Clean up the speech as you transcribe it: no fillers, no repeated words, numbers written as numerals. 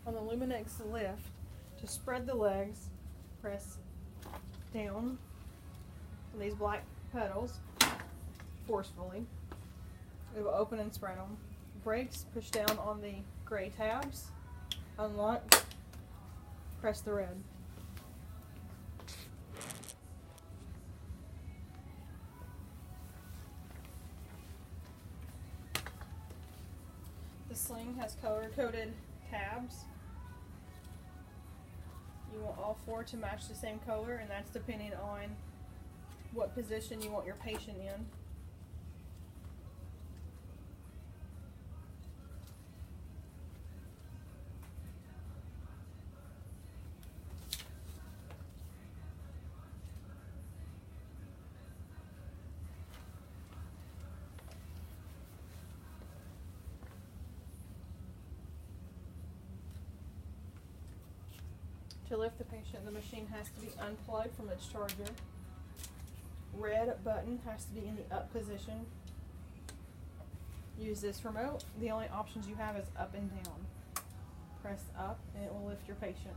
On the Luminex lift, to spread the legs, press down on these black pedals forcefully. It will open and spread them. Brakes, push down on the gray tabs, unlock, press the red. The sling has color-coded tabs. You want all four to match the same color, and that's depending on what position you want your patient in. To lift the patient, the machine has to be unplugged from its charger. Red button has to be in the up position. Use this remote. The only options you have is up and down. Press up and it will lift your patient.